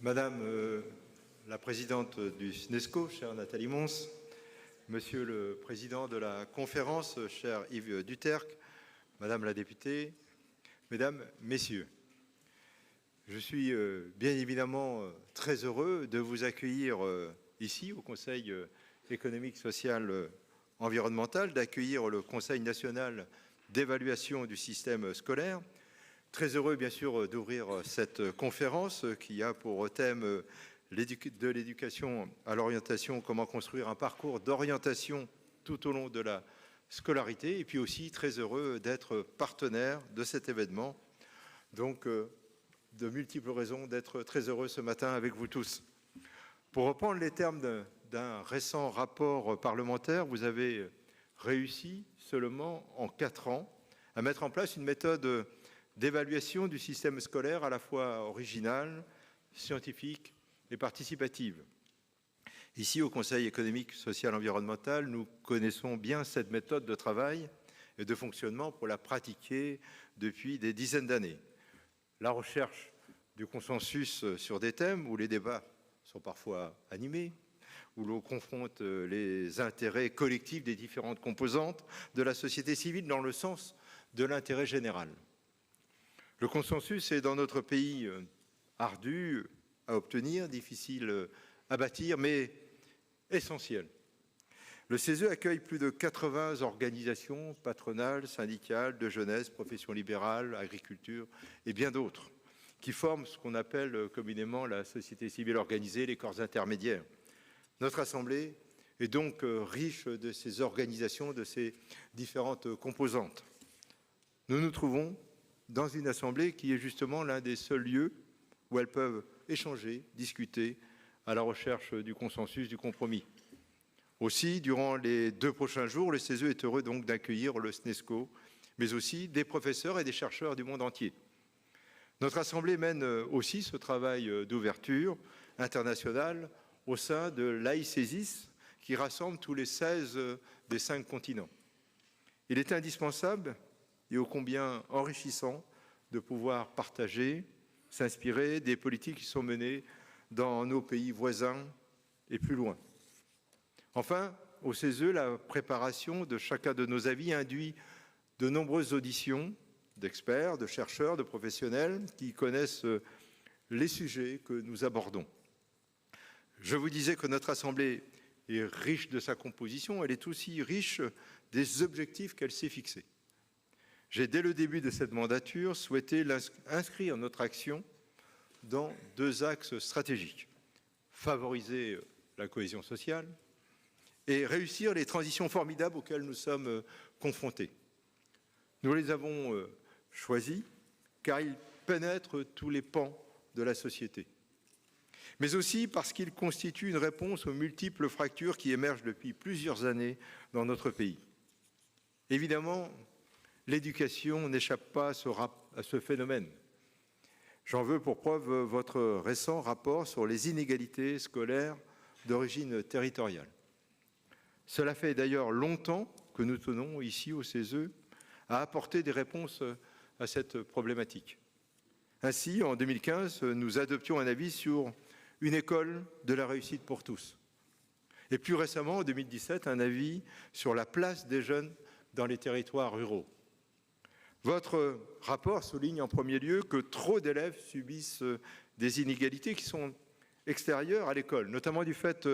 Madame la présidente du SNESCO, chère Nathalie Mons, Monsieur le président de la conférence, cher Yves Dutercq, Madame la députée, Mesdames, Messieurs, je suis bien évidemment très heureux de vous accueillir ici au Conseil économique, social, environnemental, d'accueillir le Conseil national d'évaluation du système scolaire. Très heureux, bien sûr, d'ouvrir cette conférence qui a pour thème de l'éducation à l'orientation, comment construire un parcours d'orientation tout au long de la scolarité, et puis aussi très heureux d'être partenaire de cet événement. Donc, de multiples raisons d'être très heureux ce matin avec vous tous. Pour reprendre les termes d'un récent rapport parlementaire, vous avez réussi seulement en 4 ans à mettre en place une méthode d'évaluation du système scolaire à la fois originale, scientifique et participative. Ici, au Conseil économique, social, environnemental, nous connaissons bien cette méthode de travail et de fonctionnement pour la pratiquer depuis des dizaines d'années. La recherche du consensus sur des thèmes où les débats sont parfois animés, où l'on confronte les intérêts collectifs des différentes composantes de la société civile dans le sens de l'intérêt général. Le consensus est dans notre pays ardu à obtenir, difficile à bâtir, mais essentiel. Le CESE accueille plus de 80 organisations patronales, syndicales, de jeunesse, professions libérales, agriculture et bien d'autres, qui forment ce qu'on appelle communément la société civile organisée, les corps intermédiaires. Notre Assemblée est donc riche de ces organisations, de ces différentes composantes. Nous nous trouvons dans une Assemblée qui est justement l'un des seuls lieux où elles peuvent échanger, discuter, à la recherche du consensus, du compromis. Aussi, durant les 2 prochains jours, le CESE est heureux donc d'accueillir le SNESCO, mais aussi des professeurs et des chercheurs du monde entier. Notre Assemblée mène aussi ce travail d'ouverture internationale au sein de l'AICESIS, qui rassemble tous les 16 des 5 continents. Il est indispensable et ô combien enrichissant de pouvoir partager, s'inspirer des politiques qui sont menées dans nos pays voisins et plus loin. Enfin, au CESE, la préparation de chacun de nos avis induit de nombreuses auditions d'experts, de chercheurs, de professionnels qui connaissent les sujets que nous abordons. Je vous disais que notre Assemblée est riche de sa composition, elle est aussi riche des objectifs qu'elle s'est fixés. J'ai, dès le début de cette mandature, souhaité inscrire notre action dans 2 axes stratégiques. Favoriser la cohésion sociale et réussir les transitions formidables auxquelles nous sommes confrontés. Nous les avons choisis car ils pénètrent tous les pans de la société, mais aussi parce qu'ils constituent une réponse aux multiples fractures qui émergent depuis plusieurs années dans notre pays. Évidemment, l'éducation n'échappe pas à ce phénomène. J'en veux pour preuve votre récent rapport sur les inégalités scolaires d'origine territoriale. Cela fait d'ailleurs longtemps que nous tenons ici au CESE à apporter des réponses à cette problématique. Ainsi, en 2015, nous adoptions un avis sur une école de la réussite pour tous. Et plus récemment, en 2017, un avis sur la place des jeunes dans les territoires ruraux. Votre rapport souligne en premier lieu que trop d'élèves subissent des inégalités qui sont extérieures à l'école, notamment du fait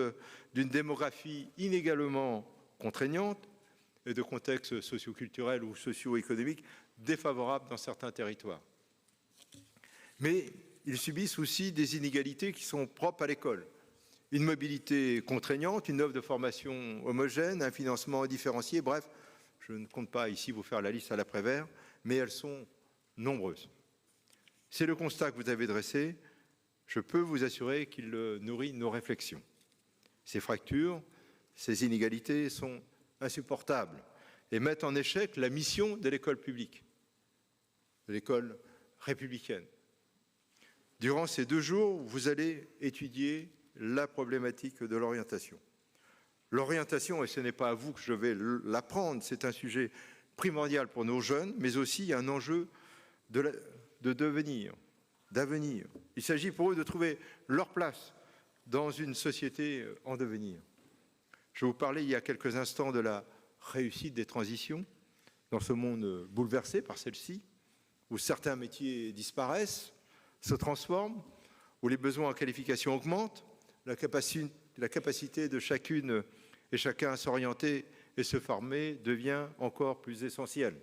d'une démographie inégalement contraignante et de contextes socio-culturels ou socio-économiques défavorables dans certains territoires. Mais ils subissent aussi des inégalités qui sont propres à l'école. Une mobilité contraignante, une offre de formation homogène, un financement différencié, bref, je ne compte pas ici vous faire la liste à l'après-vert, mais elles sont nombreuses. C'est le constat que vous avez dressé. Je peux vous assurer qu'il nourrit nos réflexions. Ces fractures, ces inégalités sont insupportables et mettent en échec la mission de l'école publique, de l'école républicaine. Durant ces 2 jours, vous allez étudier la problématique de l'orientation. L'orientation, et ce n'est pas à vous que je vais l'apprendre, c'est un sujet primordial pour nos jeunes, mais aussi un enjeu de devenir, d'avenir. Il s'agit pour eux de trouver leur place dans une société en devenir. Je vous parlais il y a quelques instants de la réussite des transitions dans ce monde bouleversé par celle-ci, où certains métiers disparaissent, se transforment, où les besoins en qualification augmentent, la capacité de chacune et chacun à s'orienter et se former devient encore plus essentielle.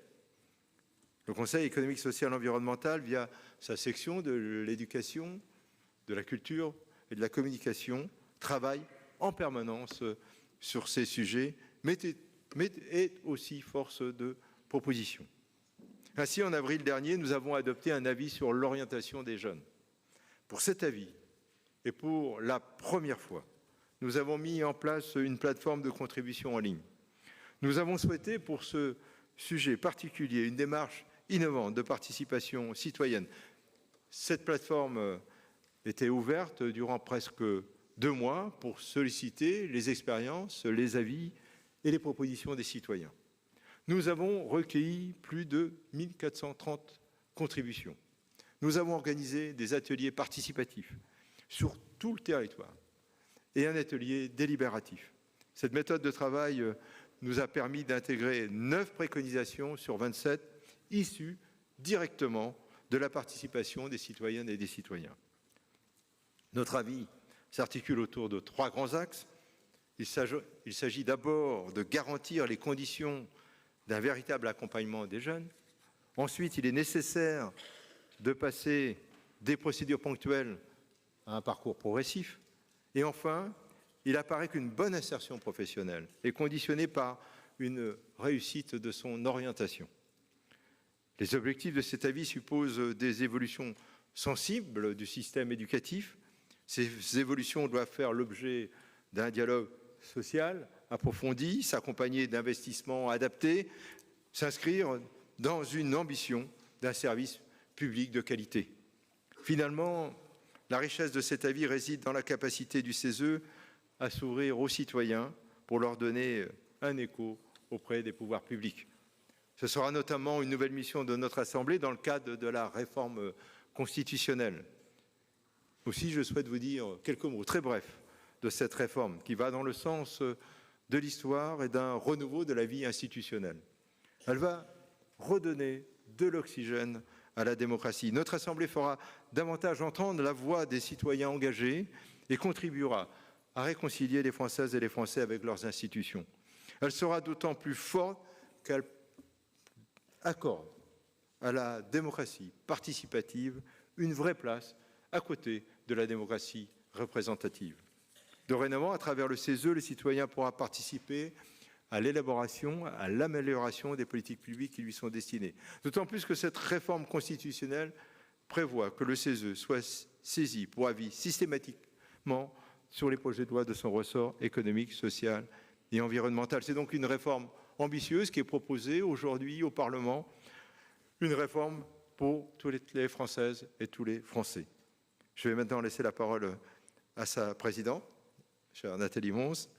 Le Conseil économique, social et environnemental, via sa section de l'éducation, de la culture et de la communication, travaille en permanence sur ces sujets, mais est aussi force de proposition. Ainsi, en avril dernier, nous avons adopté un avis sur l'orientation des jeunes. Pour cet avis, et pour la première fois, nous avons mis en place une plateforme de contribution en ligne. Nous avons souhaité, pour ce sujet particulier, une démarche innovante de participation citoyenne. Cette plateforme était ouverte durant presque 2 mois pour solliciter les expériences, les avis et les propositions des citoyens. Nous avons recueilli plus de 1430 contributions. Nous avons organisé des ateliers participatifs sur tout le territoire et un atelier délibératif. Cette méthode de travail nous a permis d'intégrer 9 préconisations sur 27 issues directement de la participation des citoyennes et des citoyens. Notre avis s'articule autour de 3 grands axes. Il s'agit d'abord de garantir les conditions d'un véritable accompagnement des jeunes. Ensuite, il est nécessaire de passer des procédures ponctuelles à un parcours progressif. Et enfin, il apparaît qu'une bonne insertion professionnelle est conditionnée par une réussite de son orientation. Les objectifs de cet avis supposent des évolutions sensibles du système éducatif. Ces évolutions doivent faire l'objet d'un dialogue social approfondi, s'accompagner d'investissements adaptés, s'inscrire dans une ambition d'un service public de qualité. Finalement, la richesse de cet avis réside dans la capacité du CESE à s'ouvrir aux citoyens pour leur donner un écho auprès des pouvoirs publics. Ce sera notamment une nouvelle mission de notre Assemblée dans le cadre de la réforme constitutionnelle. Aussi, je souhaite vous dire quelques mots très brefs de cette réforme qui va dans le sens de l'histoire et d'un renouveau de la vie institutionnelle. Elle va redonner de l'oxygène à la démocratie. Notre Assemblée fera davantage entendre la voix des citoyens engagés et contribuera à réconcilier les Françaises et les Français avec leurs institutions. Elle sera d'autant plus forte qu'elle accorde à la démocratie participative une vraie place à côté de la démocratie représentative. Dorénavant, à travers le CESE, le citoyen pourra participer à l'élaboration, à l'amélioration des politiques publiques qui lui sont destinées. D'autant plus que cette réforme constitutionnelle prévoit que le CESE soit saisi pour avis systématiquement sur les projets de loi de son ressort économique, social et environnemental. C'est donc une réforme ambitieuse qui est proposée aujourd'hui au Parlement, une réforme pour toutes les Françaises et tous les Français. Je vais maintenant laisser la parole à sa présidente, chère Nathalie Mons,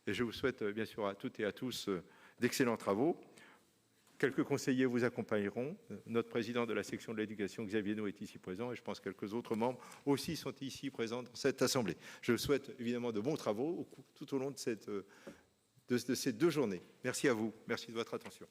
et je vous souhaite bien sûr à toutes et à tous d'excellents travaux. Quelques conseillers vous accompagneront. Notre président de la section de l'éducation, Xavier No, est ici présent et je pense que quelques autres membres aussi sont ici présents dans cette Assemblée. Je vous souhaite évidemment de bons travaux tout au long de ces 2 journées. Merci à vous. Merci de votre attention.